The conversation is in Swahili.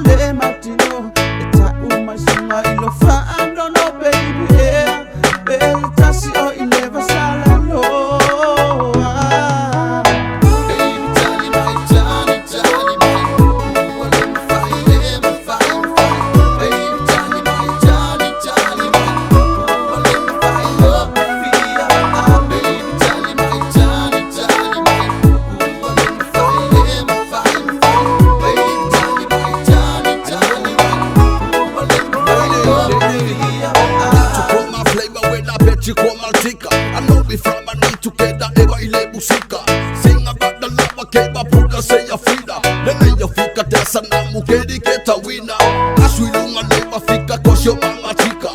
le matino eta uma sunga ilo fando no baby yeah el tasi o ile vasala no I know we from a need together eva ile musika sing about the love keba puka say ya frida lele ya fika tesa na mukedi keta wina aswilunga leva fika kosyo mama chika